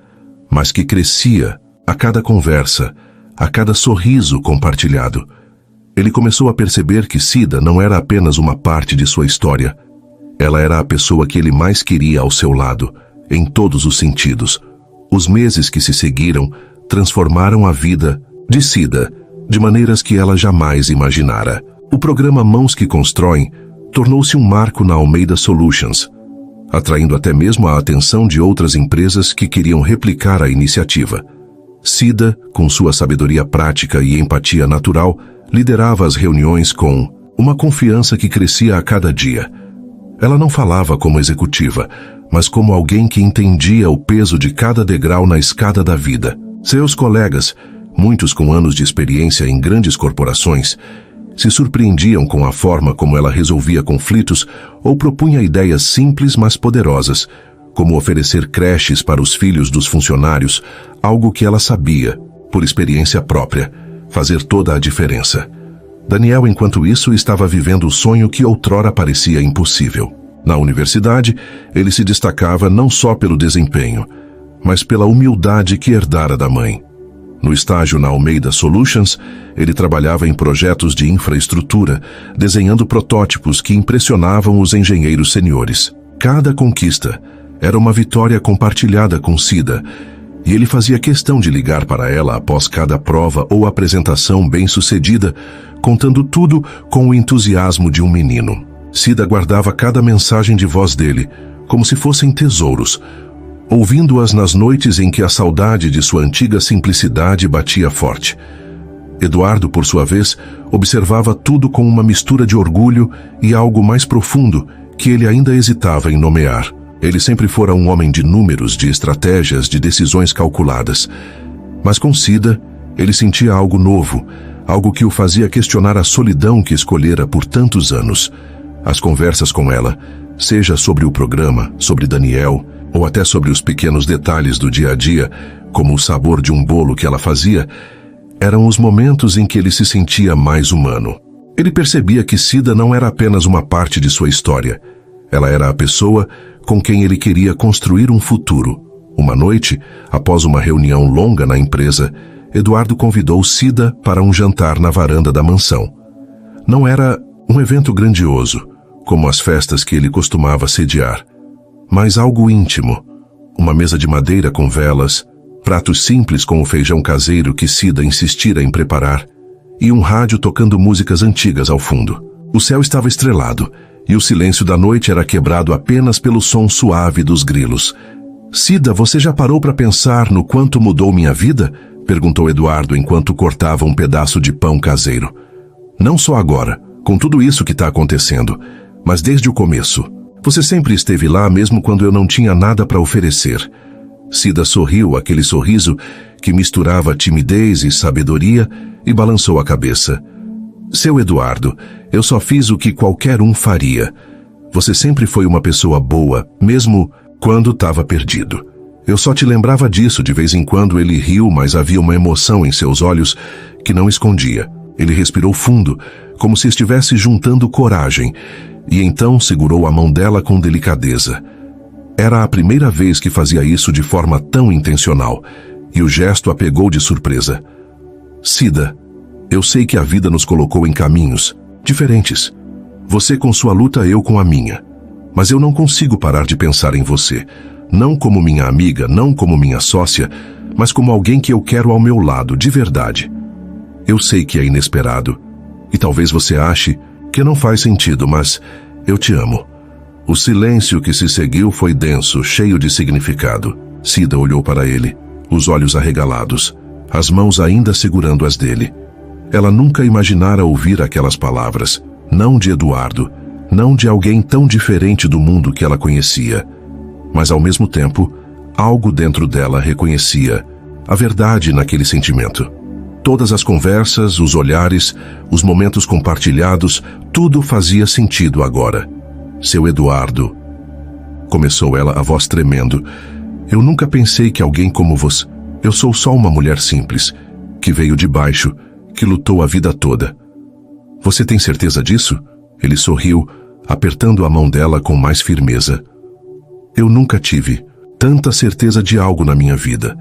mas que crescia a cada conversa, a cada sorriso compartilhado. Ele começou a perceber que Cida não era apenas uma parte de sua história. Ela era a pessoa que ele mais queria ao seu lado, em todos os sentidos. Os meses que se seguiram transformaram a vida de Cida de maneiras que ela jamais imaginara. O programa Mãos que Constroem tornou-se um marco na Almeida Solutions. atraindo até mesmo a atenção de outras empresas que queriam replicar a iniciativa. Cida, com sua sabedoria prática e empatia natural, liderava as reuniões com uma confiança que crescia a cada dia. Ela não falava como executiva, mas como alguém que entendia o peso de cada degrau na escada da vida. Seus colegas, muitos com anos de experiência em grandes corporações, se surpreendiam com a forma como ela resolvia conflitos ou propunha ideias simples mas poderosas, como oferecer creches para os filhos dos funcionários, algo que ela sabia, por experiência própria, fazer toda a diferença. Daniel, enquanto isso, estava vivendo o sonho que outrora parecia impossível. Na universidade, ele se destacava não só pelo desempenho, mas pela humildade que herdara da mãe. No estágio na Almeida Solutions, ele trabalhava em projetos de infraestrutura, desenhando protótipos que impressionavam os engenheiros seniores. Cada conquista era uma vitória compartilhada com Cida, e ele fazia questão de ligar para ela após cada prova ou apresentação bem-sucedida, contando tudo com o entusiasmo de um menino. Cida guardava cada mensagem de voz dele, como se fossem tesouros, ouvindo-as nas noites em que a saudade de sua antiga simplicidade batia forte. Eduardo, por sua vez, observava tudo com uma mistura de orgulho e algo mais profundo que ele ainda hesitava em nomear. Ele sempre fora um homem de números, de estratégias, de decisões calculadas. Mas com Cida, ele sentia algo novo, algo que o fazia questionar a solidão que escolhera por tantos anos. As conversas com ela, seja sobre o programa, sobre Daniel, ou até sobre os pequenos detalhes do dia a dia, como o sabor de um bolo que ela fazia, eram os momentos em que ele se sentia mais humano. Ele percebia que Cida não era apenas uma parte de sua história. Ela era a pessoa com quem ele queria construir um futuro. Uma noite, após uma reunião longa na empresa, Eduardo convidou Cida para um jantar na varanda da mansão. Não era um evento grandioso, como as festas que ele costumava sediar, mas algo íntimo. Uma mesa de madeira com velas, pratos simples com o feijão caseiro que Cida insistira em preparar, e um rádio tocando músicas antigas ao fundo. O céu estava estrelado, e o silêncio da noite era quebrado apenas pelo som suave dos grilos. "Cida, você já parou para pensar no quanto mudou minha vida?" perguntou Eduardo enquanto cortava um pedaço de pão caseiro. "Não só agora, com tudo isso que está acontecendo, mas desde o começo. Você sempre esteve lá mesmo quando eu não tinha nada para oferecer." Cida sorriu, aquele sorriso que misturava timidez e sabedoria, e balançou a cabeça. "Seu Eduardo, eu só fiz o que qualquer um faria. Você sempre foi uma pessoa boa, mesmo quando estava perdido. Eu só te lembrava disso." De vez em quando ele riu, mas havia uma emoção em seus olhos que não escondia. Ele respirou fundo, como se estivesse juntando coragem, e então segurou a mão dela com delicadeza. Era a primeira vez que fazia isso de forma tão intencional, e o gesto a pegou de surpresa. "Cida, eu sei que a vida nos colocou em caminhos diferentes. Você com sua luta, eu com a minha. Mas eu não consigo parar de pensar em você. Não como minha amiga, não como minha sócia, mas como alguém que eu quero ao meu lado, de verdade. Eu sei que é inesperado, e talvez você ache que não faz sentido, mas eu te amo." O silêncio que se seguiu foi denso, cheio de significado. Cida olhou para ele, os olhos arregalados, as mãos ainda segurando as dele. Ela nunca imaginara ouvir aquelas palavras, não de Eduardo, não de alguém tão diferente do mundo que ela conhecia. Mas ao mesmo tempo, algo dentro dela reconhecia a verdade naquele sentimento. Todas as conversas, os olhares, os momentos compartilhados, tudo fazia sentido agora. "Seu Eduardo", começou ela, a voz tremendo, "eu nunca pensei que alguém como você... Eu sou só uma mulher simples, que veio de baixo, que lutou a vida toda." "Você tem certeza disso?" Ele sorriu, apertando a mão dela com mais firmeza. "Eu nunca tive tanta certeza de algo na minha vida.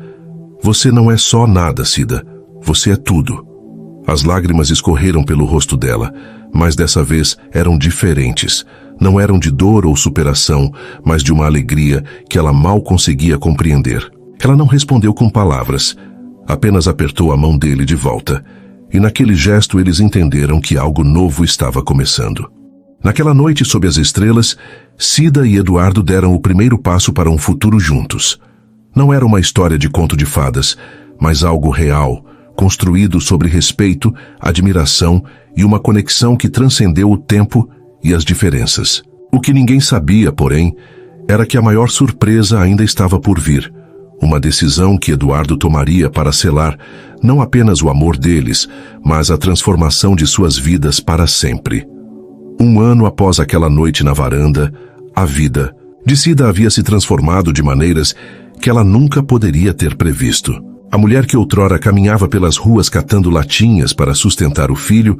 Você não é só nada, Cida. Você é tudo." As lágrimas escorreram pelo rosto dela, mas dessa vez eram diferentes. Não eram de dor ou superação, mas de uma alegria que ela mal conseguia compreender. Ela não respondeu com palavras, apenas apertou a mão dele de volta, e naquele gesto eles entenderam que algo novo estava começando. Naquela noite sob as estrelas, Cida e Eduardo deram o primeiro passo para um futuro juntos. Não era uma história de conto de fadas, mas algo real, construído sobre respeito, admiração e uma conexão que transcendeu o tempo e as diferenças. O que ninguém sabia, porém, era que a maior surpresa ainda estava por vir. Uma decisão que Eduardo tomaria para selar não apenas o amor deles, mas a transformação de suas vidas para sempre. 1 ano após aquela noite na varanda, a vida de Cida havia se transformado de maneiras que ela nunca poderia ter previsto. A mulher que outrora caminhava pelas ruas catando latinhas para sustentar o filho,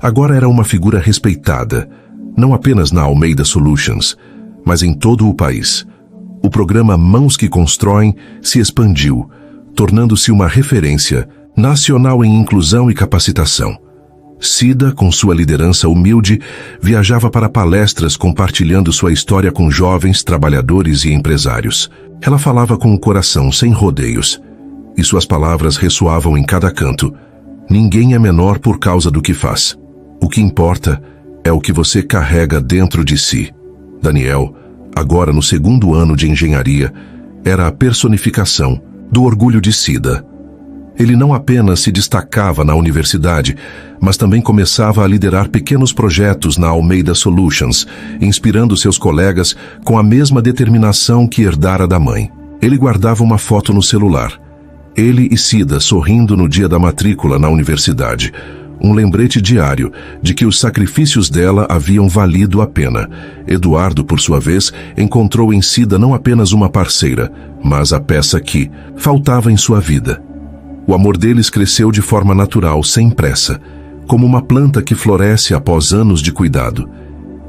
agora era uma figura respeitada, não apenas na Almeida Solutions, mas em todo o país. O programa Mãos que Constroem se expandiu, tornando-se uma referência nacional em inclusão e capacitação. Cida, com sua liderança humilde, viajava para palestras compartilhando sua história com jovens, trabalhadores e empresários. Ela falava com o coração, sem rodeios, e suas palavras ressoavam em cada canto. Ninguém é menor por causa do que faz. O que importa é o que você carrega dentro de si. Daniel, agora no 2º ano de engenharia, era a personificação do orgulho de Cida. Ele não apenas se destacava na universidade, mas também começava a liderar pequenos projetos na Almeida Solutions, inspirando seus colegas com a mesma determinação que herdara da mãe. Ele guardava uma foto no celular. Ele e Cida sorrindo no dia da matrícula na universidade. Um lembrete diário de que os sacrifícios dela haviam valido a pena. Eduardo, por sua vez, encontrou em Cida não apenas uma parceira, mas a peça que faltava em sua vida. O amor deles cresceu de forma natural, sem pressa, como uma planta que floresce após anos de cuidado.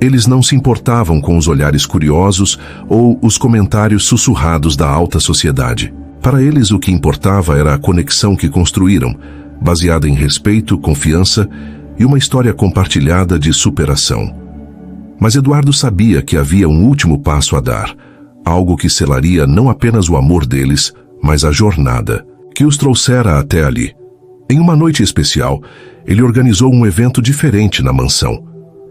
Eles não se importavam com os olhares curiosos ou os comentários sussurrados da alta sociedade. Para eles, o que importava era a conexão que construíram, baseada em respeito, confiança e uma história compartilhada de superação. Mas Eduardo sabia que havia um último passo a dar, algo que selaria não apenas o amor deles, mas a jornada que os trouxera até ali. Em uma noite especial, ele organizou um evento diferente na mansão.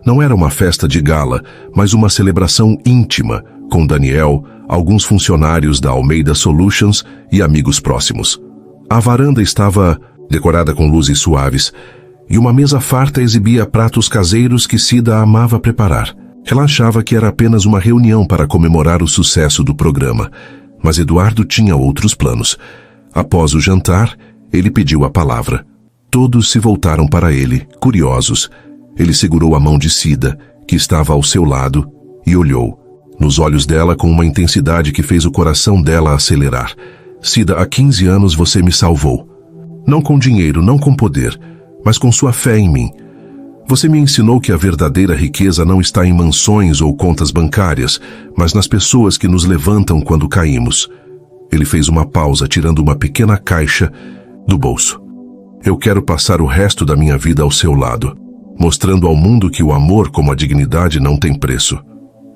Não era uma festa de gala, mas uma celebração íntima, com Daniel, alguns funcionários da Almeida Solutions e amigos próximos. A varanda estava decorada com luzes suaves, e uma mesa farta exibia pratos caseiros que Cida amava preparar. Ela achava que era apenas uma reunião para comemorar o sucesso do programa, mas Eduardo tinha outros planos. Após o jantar, ele pediu a palavra. Todos se voltaram para ele, curiosos. Ele segurou a mão de Cida, que estava ao seu lado, e olhou nos olhos dela com uma intensidade que fez o coração dela acelerar. Cida, há 15 anos você me salvou. Não com dinheiro, não com poder, mas com sua fé em mim. Você me ensinou que a verdadeira riqueza não está em mansões ou contas bancárias, mas nas pessoas que nos levantam quando caímos. Ele fez uma pausa, tirando uma pequena caixa do bolso. Eu quero passar o resto da minha vida ao seu lado, mostrando ao mundo que o amor, como a dignidade, não tem preço.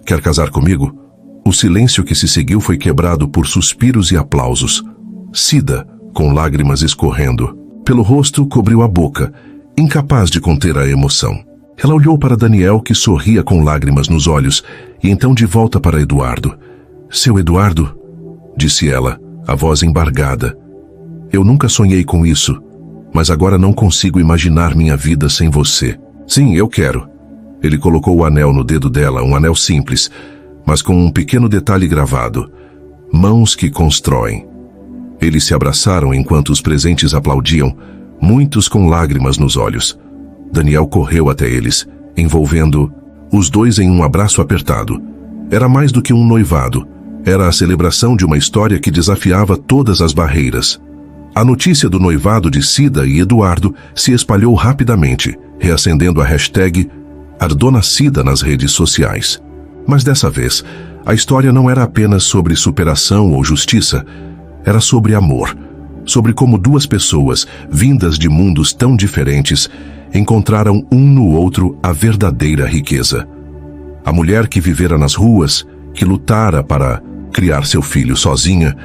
Quer casar comigo? O silêncio que se seguiu foi quebrado por suspiros e aplausos. Cida, com lágrimas escorrendo pelo rosto, cobriu a boca, incapaz de conter a emoção. Ela olhou para Daniel, que sorria com lágrimas nos olhos, e então de volta para Eduardo. Seu Eduardo, disse ela, a voz embargada. Eu nunca sonhei com isso, mas agora não consigo imaginar minha vida sem você. Sim, eu quero. Ele colocou o anel no dedo dela, um anel simples, mas com um pequeno detalhe gravado. Mãos que constroem. Eles se abraçaram enquanto os presentes aplaudiam, muitos com lágrimas nos olhos. Daniel correu até eles, envolvendo os dois em um abraço apertado. Era mais do que um noivado. Era a celebração de uma história que desafiava todas as barreiras. A notícia do noivado de Cida e Eduardo se espalhou rapidamente, reacendendo a hashtag #ArdonnaCida nas redes sociais. Mas dessa vez, a história não era apenas sobre superação ou justiça, era sobre amor, sobre como duas pessoas, vindas de mundos tão diferentes, encontraram um no outro a verdadeira riqueza. A mulher que vivera nas ruas, que lutara para criar seu filho sozinha,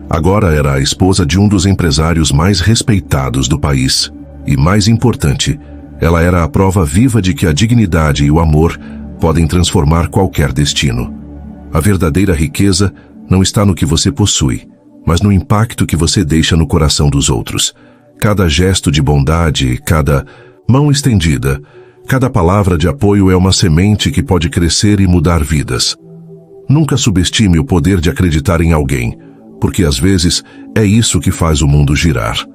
agora era a esposa de um dos empresários mais respeitados do país. E mais importante, ela era a prova viva de que a dignidade e o amor podem transformar qualquer destino. A verdadeira riqueza não está no que você possui, mas no impacto que você deixa no coração dos outros. Cada gesto de bondade, cada mão estendida, cada palavra de apoio é uma semente que pode crescer e mudar vidas. Nunca subestime o poder de acreditar em alguém, porque às vezes é isso que faz o mundo girar.